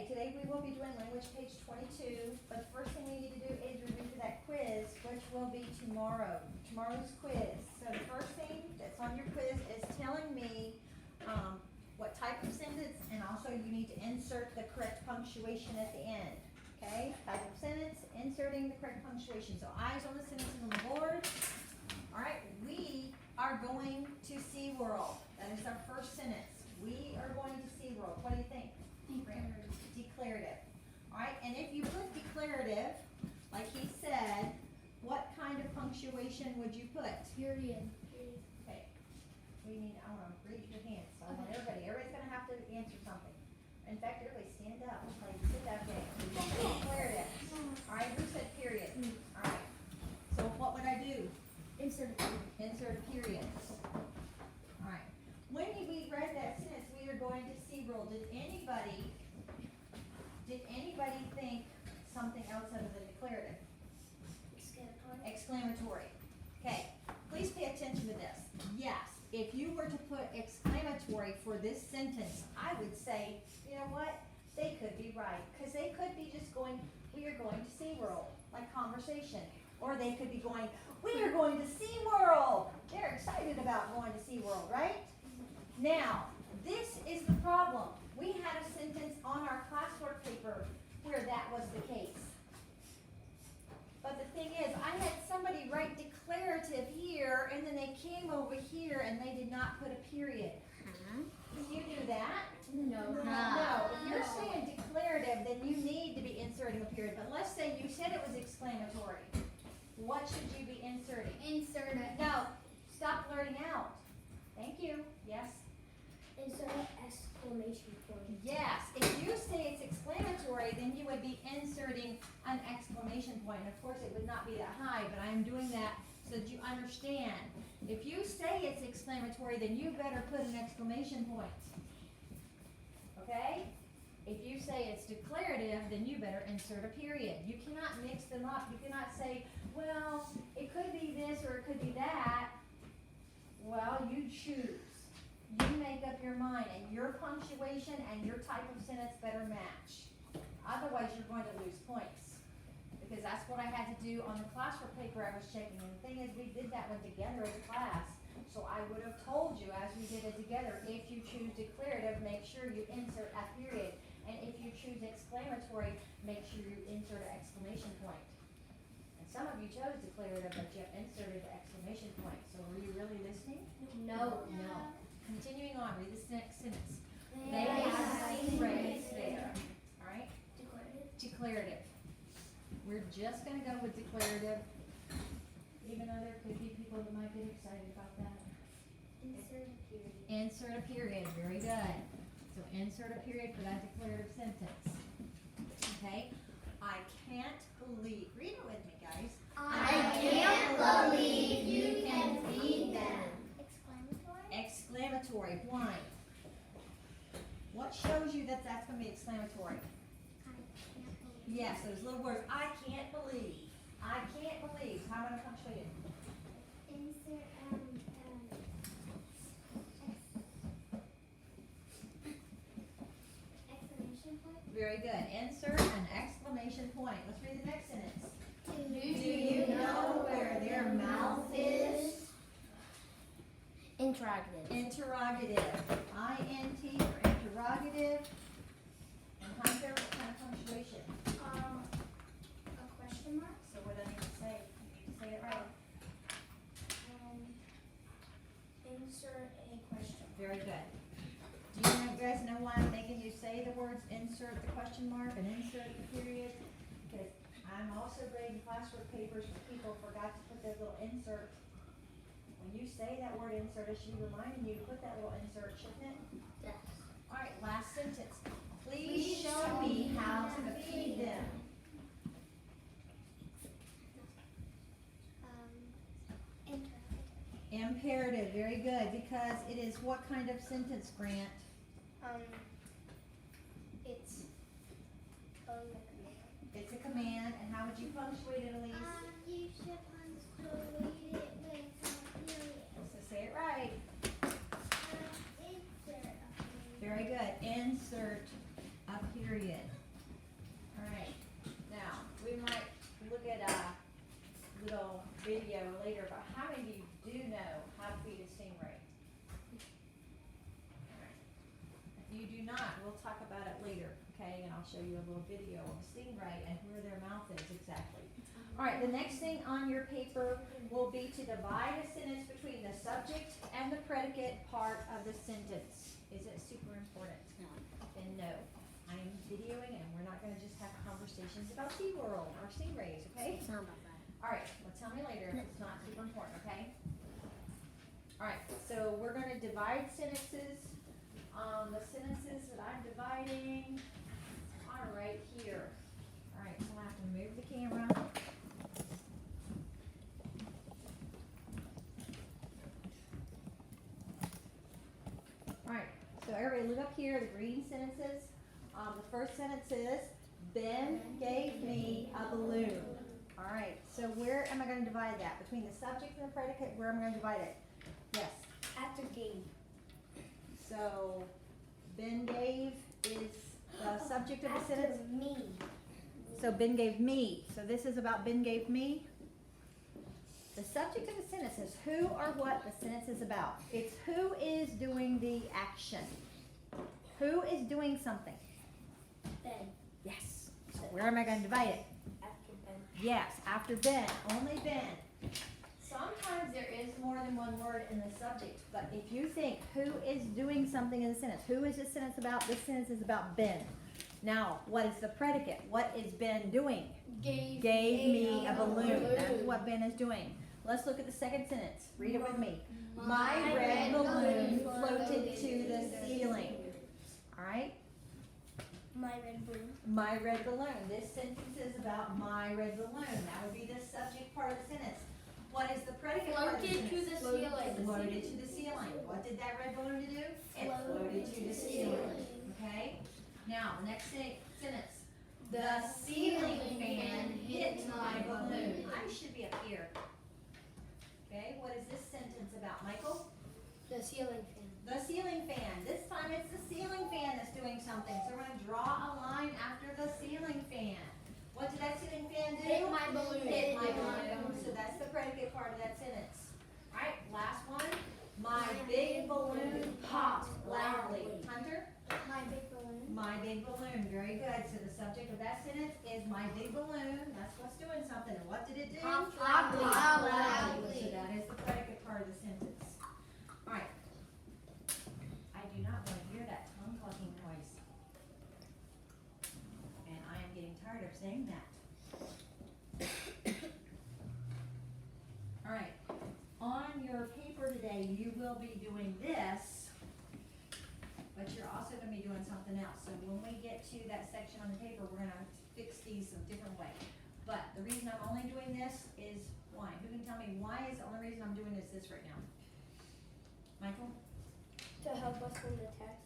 Okay, today we will be doing language page 22, but the first thing we need to do is review for that quiz, which will be tomorrow's quiz. So the first thing that's on your quiz is telling me what type of sentence, and also you need to insert the correct punctuation at the end. Okay, type of sentence, inserting the correct punctuation. So eyes on the sentences on the board. All right, we are going to SeaWorld. That is our first sentence. We are going to SeaWorld. What do you think? Declarative. All right, and if you put declarative, like he said, what kind of punctuation would you put? Period. Okay. I want to raise your hands. So I want everybody's going to have to answer something. In fact, everybody stand up. Like sit down there. Declarative. All right, who said period? All right. So what would I do? Insert. Insert period. All right. When we read that sentence, we are going to SeaWorld. Did anybody think something else other than declarative? Exclamatory. Okay, please pay attention to this. Yes, if you were to put exclamatory for this sentence, I would say, you know what? They could be right, because they could be just going, we are going to SeaWorld, like conversation. Or they could be going, we are going to SeaWorld. They're excited about going to SeaWorld, right? Now, this is the problem. We had a sentence on our classwork paper where that was the case. But the thing is, I had somebody write declarative here, and then they came over here and they did not put a period. Can you do that? No. No. If you're saying declarative, then you need to be inserting a period. But let's say you said it was exclamatory. What should you be inserting? Insert it. No. Stop blurting out. Thank you. Yes? Insert an exclamation point. Yes. If you say it's exclamatory, then you would be inserting an exclamation point. And of course, it would not be that high, but I am doing that so that you understand. If you say it's exclamatory, then you better put an exclamation point. Okay? If you say it's declarative, then you better insert a period. You cannot mix them up. You cannot say, well, it could be this or it could be that. Well, you choose. You make up your mind, and your punctuation and your type of sentence better match. Otherwise, you're going to lose points. Because that's what I had to do on the classwork paper I was checking. And the thing is, we did that one together as a class. So I would have told you, as we did it together, if you choose declarative, make sure you insert a period. And if you choose exclamatory, make sure you insert an exclamation point. And some of you chose declarative, but you inserted the exclamation point. So were you really listening? No. No. Continuing on, read this next sentence. They have seen race there. All right? Declarative. Declarative. We're just going to go with declarative, even though there could be people that might get excited about that. Insert a period. Insert a period. Very good. So insert a period for that declarative sentence. Okay? I can't believe. Read it with me, guys. I can't believe you can feed them. Exclamatory. Why? What shows you that that's going to be exclamatory? Yes, those little words. I can't believe. I can't believe. How am I going to punctuate it? Insert exclamation point. Very good. Insert an exclamation point. Let's read the next sentence. Do you know where their mouth is? Interrogative. Interrogative. I-N-T for interrogative. And Hunter, what kind of punctuation? A question mark. So what do I need to say? You need to say it right. Insert a question. Very good. Do you guys know why I'm making you say the words insert the question mark and insert the period? Because I'm also grading classwork papers where people forgot to put their little insert. When you say that word insert, is she reminding you to put that little insert, shouldn't it? Yes. All right, last sentence. Please show me how to feed them. Imperative, very good, because it is what kind of sentence, Grant? It's It's a command, and how would you punctuate it, Elise? you should punctuate it with a period. So say it right. Insert a period. Very good. Insert a period. we'll talk about it later, okay? And I'll show you a little video of a stingray and where their mouth is exactly. All right, the next thing on your paper will be to divide a sentence between the subject and the predicate part of the sentence. Is it super important? No. Then no. I am videoing and we're not gonna just have conversations about SeaWorld or stingrays, okay? It's not about that. All right, well, tell me later if it's not super important, okay? All right, so we're gonna divide sentences. The sentences that I'm dividing are right here. All right, so I have to move the camera. All right, so everybody look up here, the green sentences. The first sentence is, Ben gave me a balloon. All right, so where am I gonna divide that? Between the subject and the predicate, where am I gonna divide it? Yes, After game. so Ben gave is the subject of the sentence. me. So Ben gave me, so this is about Ben gave me. The subject of the sentence is who or what the sentence is about. It's who is doing the action. Who is doing something? Ben. Yes. So where am I gonna divide it? After Ben. Yes, after Ben, only Ben. Sometimes there is more than one word in the subject, but if you think who is doing something in the sentence, who is this sentence about? This sentence is about Ben. Now, what is the predicate? What is Ben doing? Gave Me a balloon. That's what Ben is doing. Let's look at the second sentence. Read it with me. My red balloon floated to the ceiling. All right? My red balloon. My red balloon. This sentence is about my red balloon. That would be the subject part of the sentence. What is the predicate part of the Floated to sentence? the ceiling. Floated to the ceiling. What did that red balloon do? It floated to the ceiling. Okay? Now, the next sentence. The ceiling fan hit my balloon. I should be up here. Okay, what is this sentence about, Michael? The ceiling fan. The ceiling fan. This time it's the ceiling fan that's doing something. So we're going to draw a line after the ceiling fan. What did that ceiling fan do? Hit my balloon. Hit my balloon. So that's the predicate part of that sentence. All right, last one. My big balloon popped loudly. Hunter? My big balloon. My big balloon. Very good. So the subject of that sentence is my big balloon. That's what's doing something. And what did it do? Popped Popped loudly. loudly. So that is the predicate part of the sentence. All right. I do not want to hear that tongue clucking noise. And I am getting tired of saying that. All right. On your paper today, you will be doing this, but you're also going to be doing something else. So when we get to that section on the paper, we're going to fix these a different way. But the reason I'm only doing this is why? Who can tell me why is the only reason I'm doing this right now? Michael? To help us on the test.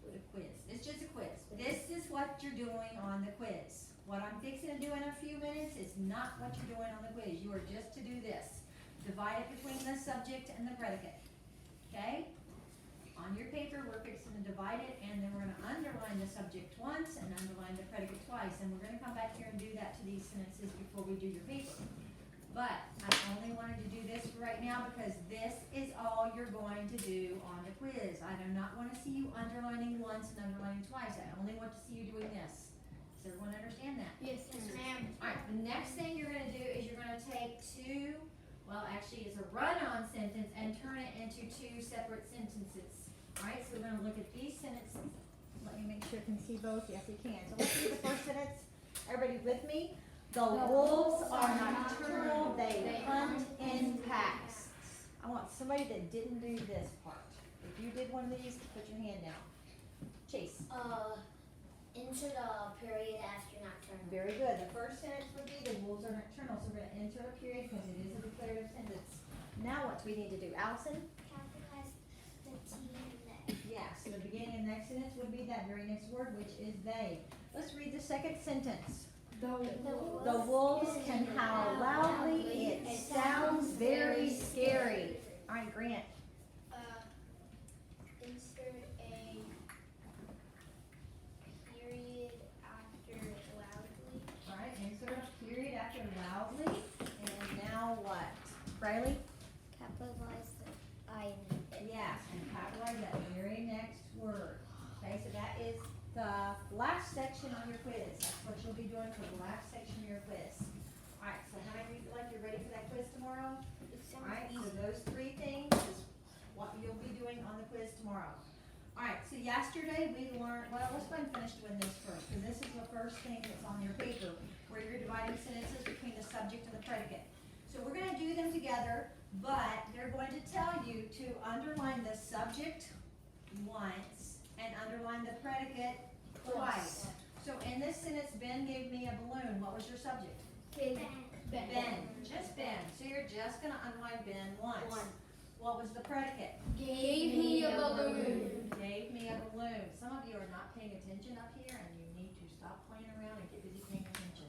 With a quiz. It's just a quiz. This is what you're doing on the quiz. What I'm fixing to do in a few minutes is not what you're doing on the quiz. You are just to do this. Divide it between the subject and the predicate. Okay? On your paper, we're fixing to divide it, and then we're going to underline the subject once and underline the predicate twice. And we're going to come back here and do that to these sentences before we do your paper. But I only wanted to do this right now because this is all you're going to do on the quiz. I do not want to see you underlining once and underlining twice. I only want to see you doing this. Does everyone understand that? Yes, ma'am. All right, the next thing you're going to do is you're going to take actually it's a run-on sentence and turn it into two separate sentences. All right, so we're going to look at these sentences. Let me make sure you can see both. Yes, you can. So let's read the first sentence. Everybody with me? The wolves are nocturnal. They hunt in packs. I want somebody that didn't do this part. If you did one of these, put your hand down. Chase. Into the period after nocturnal. Very good. The first sentence would be the wolves are nocturnal, so we're going to enter a period because it is a declarative sentence. Now what do we need to do? Allison? Capitalize the T in there. Yeah, so the beginning of the next sentence would be that very next word, which is they. Let's read the second sentence. The wolves can howl loudly. It sounds very scary. All right, Grant. Insert a period after loudly. All right, insert a period after loudly. And now what? Riley? Capitalize the I in it. Yes, and capitalize that very next word. Okay, so that is the last section on your quiz. That's what you'll be doing for the last section of your quiz. Alright, so how many of you feel like you're ready for that quiz tomorrow? Alright, so those three things is what you'll be doing on the quiz tomorrow. Alright, so yesterday we learned, well, let's go ahead and finish doing this first, because this is the first thing that's on your paper, where you're dividing sentences between the subject and the predicate. So we're gonna do them together, but they're going to tell you to underline the subject once and underline the predicate twice. So in this sentence, Ben gave me a balloon. What was your subject? Ben. Just Ben. So you're just gonna underline Ben once. What was the predicate? Gave me a balloon. Gave me a balloon. Some of you are not paying attention up here, and you need to stop playing around and get busy paying attention.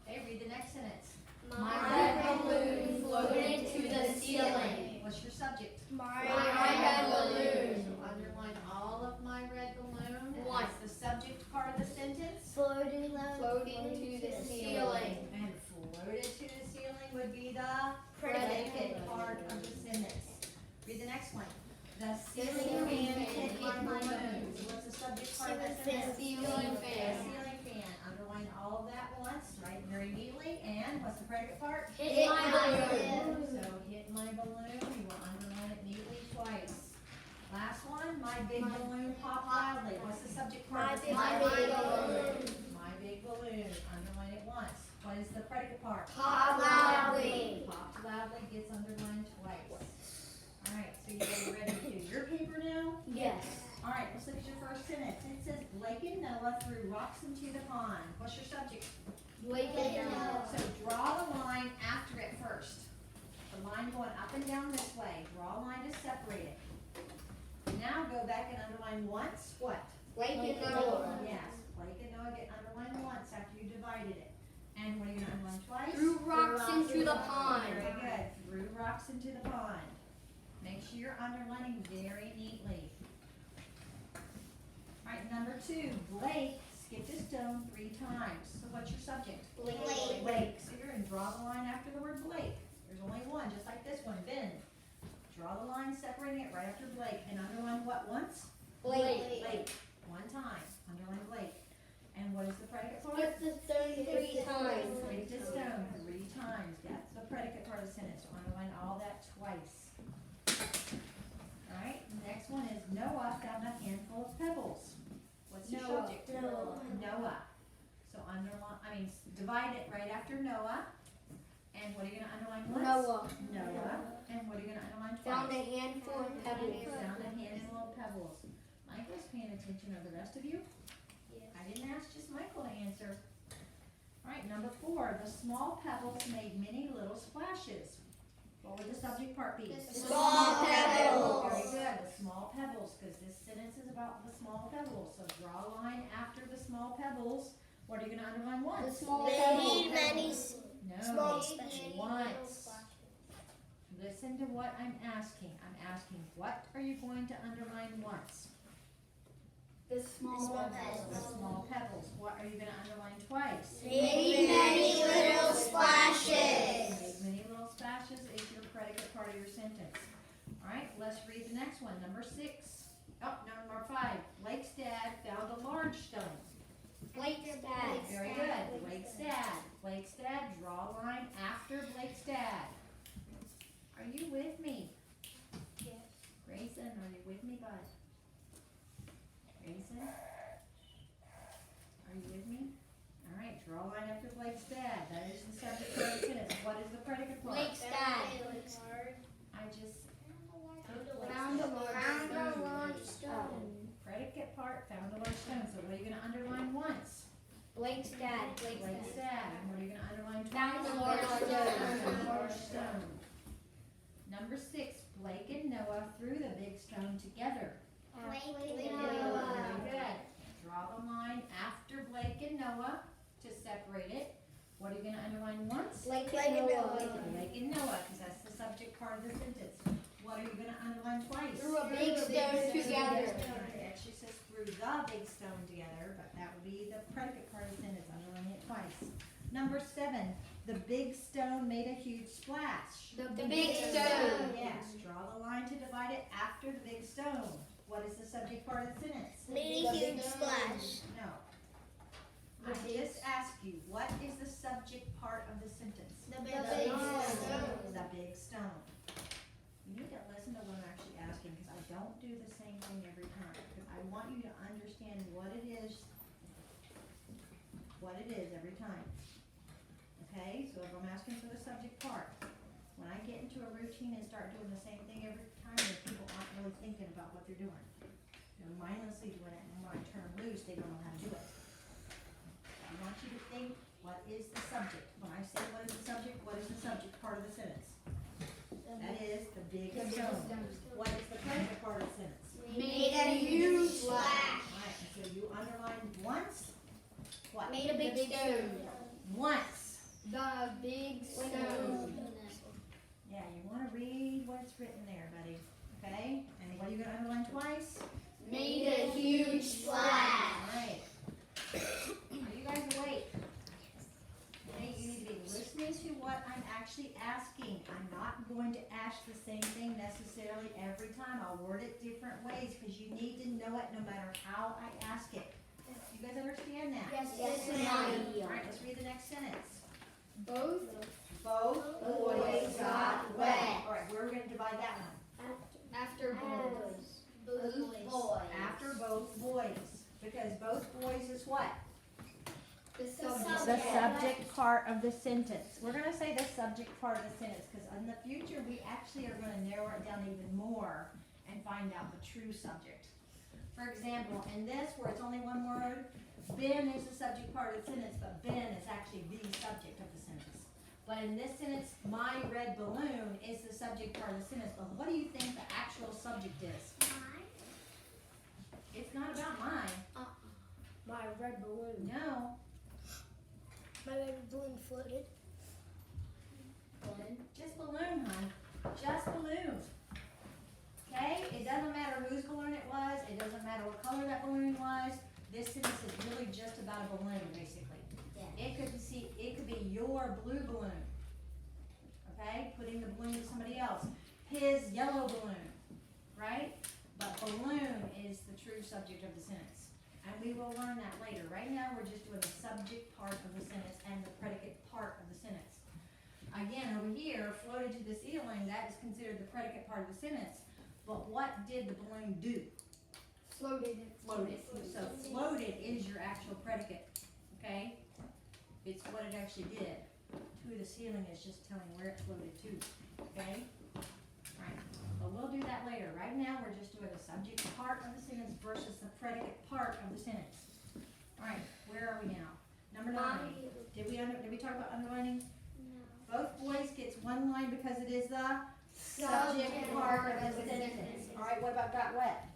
Okay, read the next sentence. My red balloon floated to the ceiling. What's your subject? My red balloon. So underline all of my red balloon. One. What's the subject part of the sentence? Floating to the ceiling. And floated to the ceiling would be the predicate part of the sentence. Read the next one. The ceiling fan hit my balloon. So what's the subject part of the sentence? Ceiling The fan. ceiling fan. Underline all of that once, right, very neatly. And what's the predicate part? Hit my balloon. So hit my balloon, you will underline it neatly twice. Last one, my big balloon popped loudly. What's the subject part? of the My sentence? big balloon. My big balloon, underline it once. What is the predicate part? Pop loudly. Popped loudly gets underlined twice. Alright, so you guys are ready to do your paper now? Yes. Alright, let's look at your first sentence. It says Blake and Noah threw rocks into the pond. What's your subject? Blake and Noah. So draw the line after it first. The line going up and down this way. Draw a line to separate it. Now go back and underline once. What? Blake and Noah. Yes, Blake and Noah get underlined once after you divided it. And what are you gonna underline twice? Threw rocks into the pond. Very good. Threw rocks into the pond. Make sure you're underlining very neatly. Alright, number 2. Blake skipped a stone 3 times. So what's your subject? Blake. Blake. So you're gonna draw the line after the word Blake. There's only one, just like this one, Ben. Draw the line separating it right after Blake. And underline what once? Blake. Blake. 1 time. Underline Blake. And what is the predicate part? Skip the stone 3 times. Skipped a stone 3 times. That's the predicate part of the sentence. So underline all that twice. Alright, next one is Noah found a handful of pebbles. What's your Noah. subject? Noah. So divide it right after Noah. And what are you gonna underline once? Noah. Noah. And what are you gonna underline twice? Found a handful of pebbles. Found a handful of pebbles. Michael's paying attention. Are the rest of you? I didn't ask just Michael to answer. Alright, number 4. The small pebbles made many little splashes. What would the subject part be? Small pebbles. Very good, the small pebbles, because this sentence is about the small pebbles. So draw a line after the small pebbles. What are you going to underline once? The small Made pebbles. many No, small splashes. once. Listen to what I'm asking. I'm asking, what are you going to underline once? The small small The pebbles. small pebbles. What are you going to underline twice? Made many little splashes. Made many little splashes is your predicate part of your sentence. Alright, let's read the next one. Number 6. Oh, number 5. Blake's dad found a large stone. Blake's dad. Very good. Blake's dad. Blake's dad, draw a line after Blake's dad. Are you with me? Yes. Grayson, are you with me, bud? Grayson? Are you with me? Alright, draw a line after Blake's dad. That is the subject of the sentence. What is the predicate part? Blake's dad. I just, Found a large stone. predicate part, found a large stone. So what are you gonna underline once? Blake's dad. Blake's dad. And what are you gonna underline twice? Found a large stone. Found a large stone. Number 6, Blake and Noah threw the big stone together. Very good. Draw the line after Blake and Noah to separate it. What are you gonna underline once? Blake and Noah. Blake and Noah, because that's the subject part of the sentence. What are you gonna underline twice? Threw a big stone together. It actually says threw the big stone together, but that would be the predicate part of the sentence, underlining it twice. Number 7, the big stone made a huge splash. The big stone. Yes, draw the line to divide it after the big stone. What is the subject part of the sentence? Made a huge splash. The big stone. You need to listen to what I'm actually asking, because I don't do the same thing every time. Because I want you to understand what it is every time. Okay, so if I'm asking for the subject part, when I get into a routine and start doing the same thing every time, then people aren't really thinking about what they're doing. They're mindlessly doing it, and when I turn loose, they don't know how to do it. I want you to think, what is the subject? When I say what is the subject, what is the subject part of the sentence? That is the big stone. What is the predicate part of the sentence? Made a huge splash. Alright, so you underline once, what? Made a big stone. Once. The big stone. Yeah, you wanna read what's written there, buddy, okay? And what are you gonna underline twice? Made a huge splash. Alright. Are you guys awake? Okay, you need to be listening to what I'm actually asking. I'm not going to ask the same thing necessarily every time. I'll word it different ways, because you need to know it no matter how I ask it. You guys understand that? Yes, ma'am. Alright, let's read the next sentence. Both Both got wet. Alright, where are we gonna divide that one? after boys. After both boys. Because both boys is what? The The subject part of the sentence. We're gonna say the subject part of the sentence, because in the future, we actually are gonna narrow it down even more and find out the true subject. For example, in this, where it's only one word, Ben is the subject part of the sentence, but Ben is actually the subject of the sentence. But in this sentence, my red balloon is the subject part of the sentence, but what do you think the actual subject is? It's not about mine. My red balloon. No. My red balloon floated. Just balloon, hon. Just balloon. Okay? It doesn't matter whose balloon it was. It doesn't matter what color that balloon was. This sentence is really just about a balloon, basically. It could be your blue balloon. Okay? Putting the balloon to somebody else. His yellow balloon. Right? But balloon is the true subject of the sentence. And we will learn that later. Right now, we're just doing the subject part of the sentence and the predicate part of the sentence. Again, over here, floated to the ceiling, that is considered the predicate part of the sentence. But what did the balloon do? Floated. Floated. So floated is your actual predicate, okay? It's what it actually did. To the ceiling is just telling where it floated to, okay? Alright, but we'll do that later. Right now, we're just doing the subject part of the sentence versus the predicate part of the sentence. Alright, where are we now? Number 9. Did we talk about underlining? Both boys gets one line because it is the subject part of the sentence. Alright, what about got wet?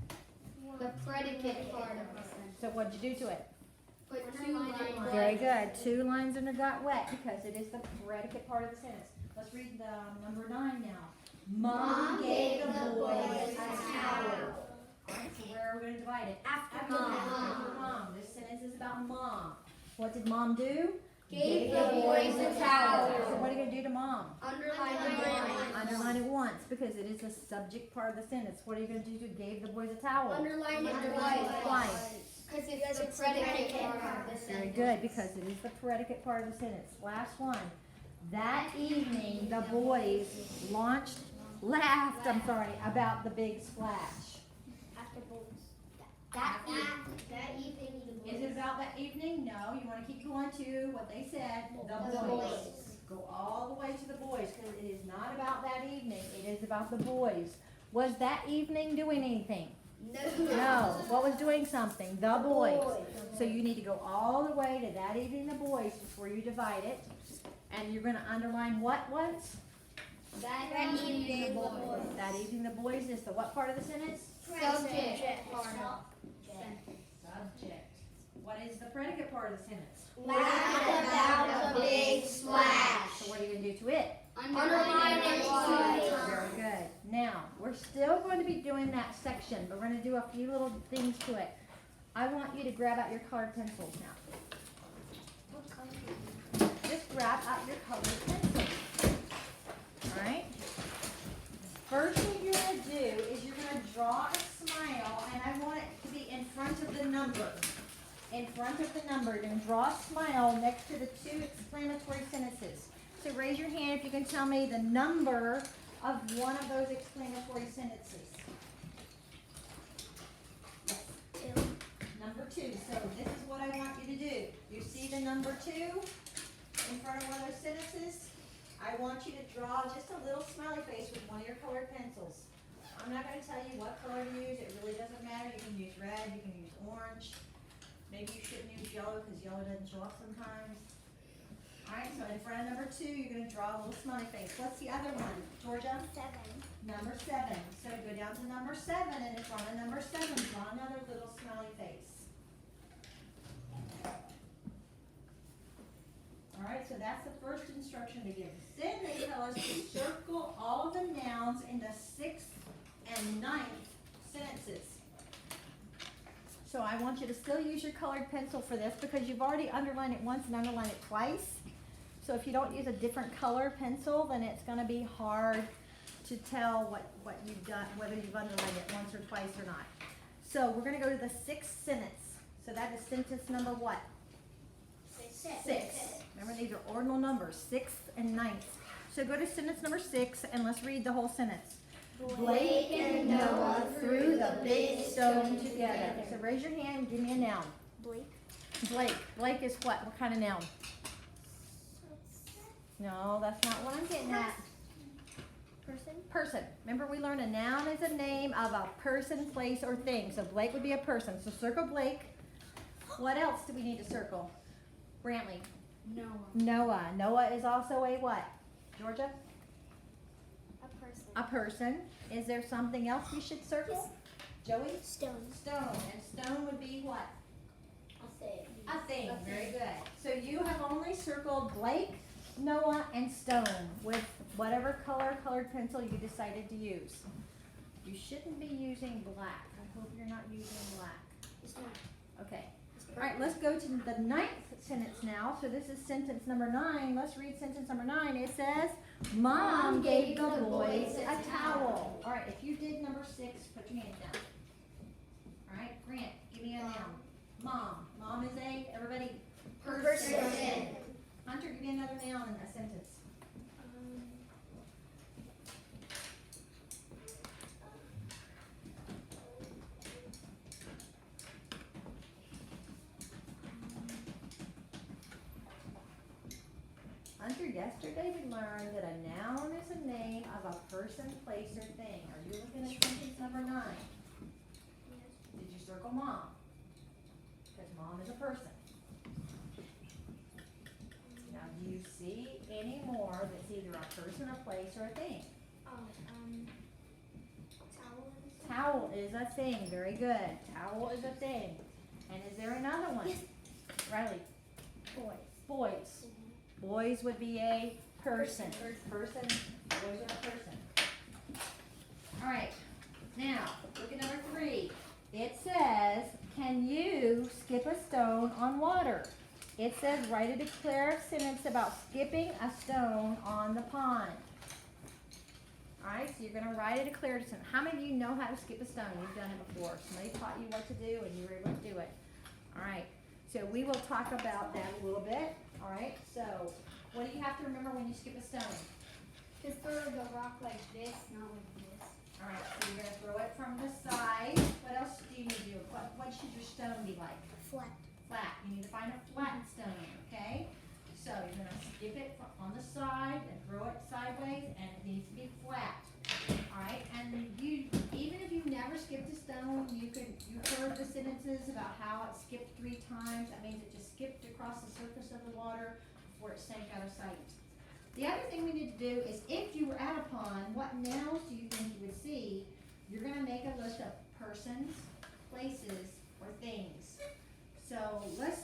The predicate part of the sentence. So what'd you do to it? Put 2 lines. Very good. 2 lines under got wet because it is the predicate part of the sentence. Let's read the number 9 now. Mom gave the boys a towel. Alright, so where are we gonna divide it? After Mom. mom. After mom. This sentence is about mom. What did mom do? Gave the boys a towel. So what are you gonna do to mom? Underline it. Underline it once because it is the subject part of the sentence. What are you gonna do to gave the boys a towel? Underline it Twice. Because it's the predicate part of the Very sentence. good, because it is the predicate part of the sentence. Last one. That evening, the boys laughed about the big splash. After boys. That evening. Is it about that evening? No, you wanna keep going to what they said, the boys. Go all the way to the boys, because it is not about that evening, it is about the boys. Was that evening doing anything? No. What was doing something? The boys. So you need to go all the way to that evening, the boys, before you divide it. And you're gonna underline what once? That evening, the boys. That evening, the boys is the what part of the sentence? Subject part. Subject. What is the predicate part of the sentence? Laugh about the big splash. So what are you gonna do to it? Underline it twice. Very good. Now, we're still going to be doing that section, but we're going to do a few little things to it. I want you to grab out your colored pencils now. Just grab out your colored pencils. Alright? First thing you're going to do is you're going to draw a smile, and I want it to be in front of the number. In front of the number. You're going to draw a smile next to the 2 exclamatory sentences. So raise your hand if you can tell me the number of one of those explanatory sentences. Two. Number 2. So this is what I want you to do. You see the number 2 in front of one of those sentences? I want you to draw just a little smiley face with one of your colored pencils. I'm not going to tell you what color to use. It really doesn't matter. You can use red. You can use orange. Maybe you shouldn't use yellow because yellow doesn't show up sometimes. Alright, so in front of number 2, you're going to draw a little smiley face. What's the other one, Georgia? 7. Number 7. So go down to number 7, and in front of number 7, draw another little smiley face. Alright, so that's the first instruction to give. Then they tell us to circle all of the nouns in the 6th and 9th sentences. So I want you to still use your colored pencil for this because you've already underlined it once and underlined it twice. So if you don't use a different color pencil, then it's going to be hard to tell what you've done, whether you've underlined it once or twice or not. So we're going to go to the 6th sentence. So that is sentence number what? 6. Remember, these are ordinal numbers, 6th and 9th. So go to sentence number 6 and let's read the whole sentence. Blake and Noah threw the big stone together. So raise your hand and give me a noun. Blake. Blake. Blake is what? What kind of noun? No, that's not what I'm getting at. Person. Person. Remember, we learned a noun is a name of a person, place, or thing. So Blake would be a person. So circle Blake. What else do we need to circle? Brantley. Noah. Noah. Noah is also a what? Georgia? A person. A person. Is there something else we should circle? Joey? Stone. Stone. And stone would be what? A thing. A thing. Very good. So you have only circled Blake, Noah, and stone with whatever colored pencil you decided to use. You shouldn't be using black. I hope you're not using black. It's not. Okay. All right, let's go to the 9th sentence now. So this is sentence number 9. Let's read sentence number 9. It says, Mom gave the boys a towel. All right, if you did number 6, put your hands down. All right, Grant, give me a noun. Mom. Mom is a, everybody, person. Hunter, give me another noun in that sentence. Hunter, yesterday we learned that a noun is a name of a person, place, or thing. Are you looking at sentence number 9? Did you circle mom? Because mom is a person. Now, do you see any more that's either a person, a place, or a thing? Towel. Towel is a thing. Very good. Towel is a thing. And is there another one? Yes. Riley. Boy. Boys. Boys would be a person. Person. Boys are a person. All right. Now, look at number 3. It says, can you skip a stone on water? It says, write a declarative sentence about skipping a stone on the pond. All right, so you're going to write a declarative sentence. How many of you know how to skip a stone? You've done it before. Somebody taught you what to do and you were able to do it. All right, so we will talk about that a little bit. All right, so what do you have to remember when you skip a stone? Just throw the rock like this, not like this. All right, so you're going to throw it from the side. What else do you need to do? What should your stone be like? Flat. Flat. You need to find a flat stone, okay? So you're going to skip it on the side and throw it sideways, and it needs to be flat. All right, and you, even if you've never skipped a stone, you heard the sentences about how it skipped 3 times. That means it just skipped across the surface of the water before it sank out of sight. The other thing we need to do is, if you were at a pond, what nouns do you think you would see? You're going to make a list of persons, places, or things. So let's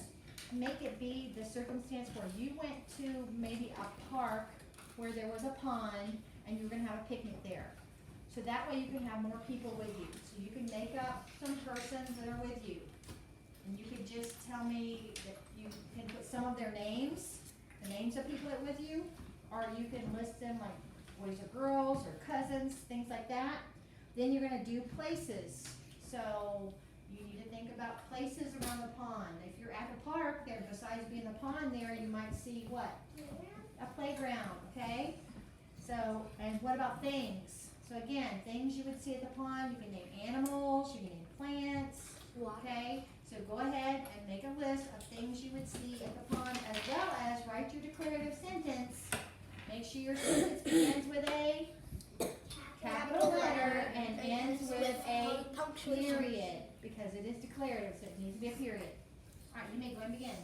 make it be the circumstance where you went to maybe a park where there was a pond and you were going to have a picnic there. So that way you can have more people with you. So you can make up some persons that are with you. And you could just tell me that you can put some of their names, the names of people that are with you, or you can list them like boys or girls or cousins, things like that. Then you're going to do places. So you need to think about places around the pond. If you're at the park, there, besides being the pond there, you might see what? a playground, okay? So, and what about things? So again, things you would see at the pond, you can name animals, you can name plants, okay? So go ahead and make a list of things you would see at the pond, as well as write your declarative sentence. Make sure your sentence begins with a capital letter and ends with a period, because it is declarative, so it needs to be a period. All right, you may go and begin.